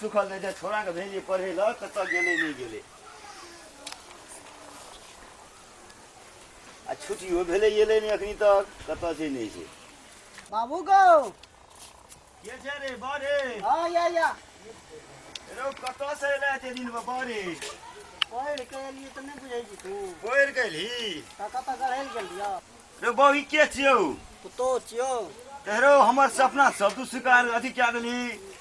सुखल नहीं छोड़ा के भेजे पढ़े ल कत गेले नहीं गेले आ छुट्टी हो भेले गेले नहीं अखनी तक कत से नहीं से बाबू को के छे रे बारे हां या रो कत से ले ते दिन बारे पढ़ के लिए त नहीं बुझै छी तू पढ़ गेली कत गढ़ेल गेलिया रे बही के छियौ तो छियो तेरो हमर सपना सब तू स्वीकार अथी क्या देली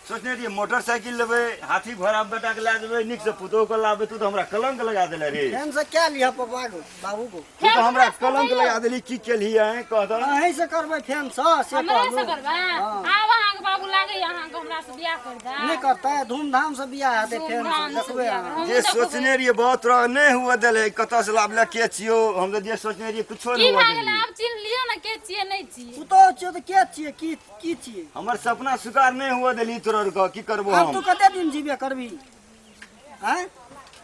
सोचने रही मोटरसाइकिल लेबे हाथी घोड़ा बेटा के ला देबे निक से पुतो को लाबे तू तो हमरा कलंक लगा देले रे फैन से क्या लिया पापा को बाबू को तू तो हमरा कलंक लगा देली की केली है कहत अहीं से करबे फैन से हमरा से करबे आब अहां के बाबू लागे अहां के हमरा से बियाह कर दे नहीं करता है धूमधाम से बियाह हेते फैन से देखबे जे सोचने रही बहुत तरह नहीं हुआ देले कत से लाबले के छियो हम तो जे सोचने रही कुछो नहीं हुआ देले अब चिन्ह लियो ना के छिए नहीं छिए तू तो छियो तो के छिए की छिए हमर सपना स्वीकार नहीं हुआ देली तोर को की करबो अब हम तू कते दिन जीबे करबी हैं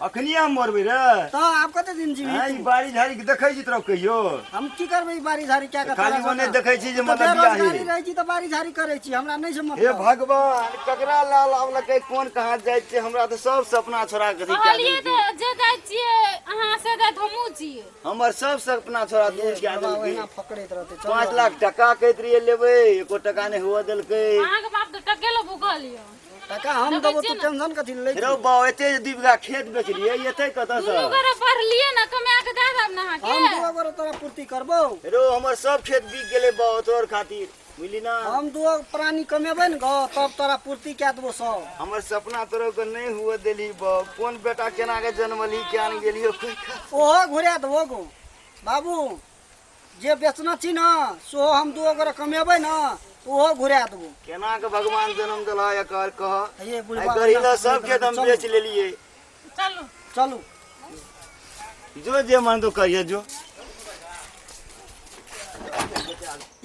अखनी हम मरबे रे तो आप कते दिन जीबी ई बारी झाड़ी के देखै छी तरह कहियो हम की करबे बारी झाड़ी क्या करता खाली ओने देखै छी जे मतलब बियाह बेरोजगारी रहै छी त बारी झाड़ी करै छी हमरा नहीं से हे मतलब भगवान ककरा लाल आवला के कोन कहां जाय छै हमरा तो सब सपना छोड़ा के थी कहलिए तो जे जाय छिए अहां से जाय हमहू छिए हमर सब सपना छोड़ा दूर के बाबा आदमी ओहिना फकड़ैत रहते 5 लाख टका कहत रहिए लेबे एको टका नहीं हुआ देलकै अहां के बाप तो टके लो भूखलियो टका हम देबो तू टेंशन कथि ले रो बा एते दीबगा खेत बेचलिए एते कत से दुनू गोरे पढ़ लिए ना कमा के दे देब ना के हम दो बार तोरा पूर्ति करबो रो हमर सब खेत बिक गेले बा तोर खातिर मिली ना हम दो प्राणी कमेबै न गो तब तोरा पूर्ति क्या देबो सब हमर सपना तोरो को नहीं हुआ देली बा कोन बेटा केना के जन्मली केन गेलियो ओहो घुरा देबो गो बाबू जे बेचना छी ना सो हम दो गोरे कमेबै ना ओहो घुरा देबो केना के भगवान जन्म देला एकर कह ये आई बुढ़वा गरीला सब खेत हम बेच लेलिए चलो चलू जो जे मन तो करिए जो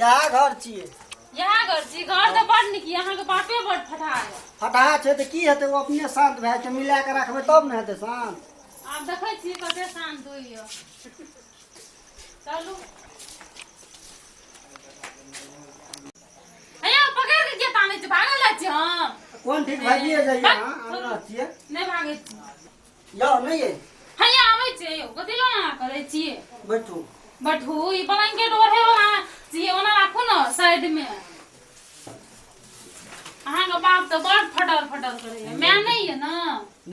यहाँ घर छिए यहाँ घर छी घर तो बड़ निक यहाँ के बापे बड़ फटा है फटा छै त की हेतै ओ अपने शांत भए के मिला के रखबै तब न हेतै शांत आप देखै छी कते शांत होइयो चलू अया पकड़ के के ताने छ भागल छी हम कोन ठीक भागिए जाइए हां हमरा छिए नहीं भागे छी यौ नहीं है हैया आबै छै यौ कथि ला करे छिए बैठू बैठू ई ब्लैंकेट ओढ़े वाला छिए ओना राखू न साइड में अहाँ के बाप तो बड़ फटर करे है मैं नहीं है ना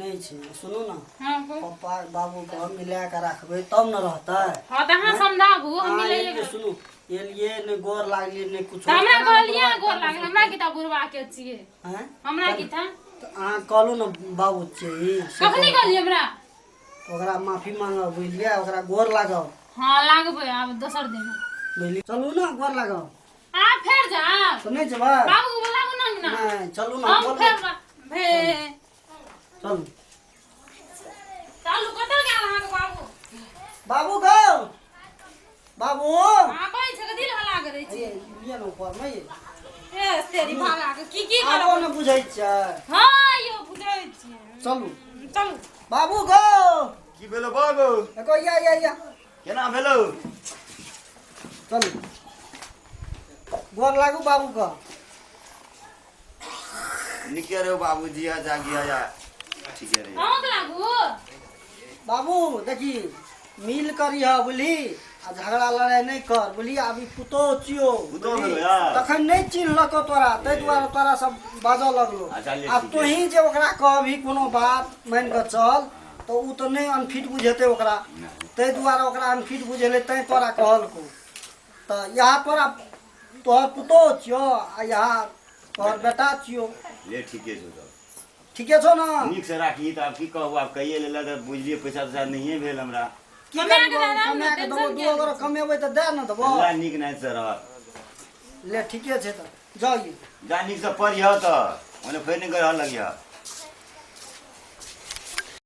नहीं छै सुनू ना हां पापा बाबू को हम मिला के रखबै तब न रहतै हां त अहाँ समझाबू हम मिलैए सुनू एलिए ने गोर लागलिए ने कुछ हमरा कहलिए गोर लागल हमरा की ता बुरवा के छिए हैं हमरा की था आ कहलू न बाबू छै कखनी कहलिए हमरा ओकरा माफी मांगब बुझलिए ओकरा गोर लागब हां लागबे आब दोसर दिन बुझलिए चलू ना गोर लागब आ फेर जा तो नहीं जेबै बाबू को बोलाबू ना नहीं चलू ना हम फेर भे चलू चालू कत गेल अहाँ के बाबू बाबू गो बाबू हां कहै छै के दिल हला करे छी ये न ऊपर में ये ए तेरी भागा के की आबो करब न बुझै छै हां यो बुझै छी चलू चलू बाबू गो की भेलो बाबू एको या केना भेलो चलू गोर लागू बाबू का निके रे बाबूजी आ जागिया या ठीक है रे अहाँ के लागू बाबू देखी मिल करिह बुझली आ झगड़ा लड़ाई नहीं कर बुझली अभी पुतो छियो पुतो भेलो यार तखन नहीं चिन्हलको तोरा तै दुआरे तोरा सब बाजऽ लगलो आ तोही जे ओकरा कहबी कोनो बात मान के चल तो उ तो नहीं अनफिट बुझेते ओकरा तै दुआरे ओकरा अनफिट बुझेले तै तोरा कहलको तो यहाँ तोरा तोहर पुतो छियो आ यहाँ तोहर बेटा छियो ले ठीके छौ तो ठीके छौ ना निक से राखी त अब की कहबो अब कहिए लेला त बुझलिए पैसा तैसा नहीं भेल हमरा की करबो कमा के देबो दू अगर कमेबै त दे न देबो ला निक नहीं से रह ले ठीके छै त जाइए जा निक से पढ़ियो त ओने फेर नहीं कर लगिया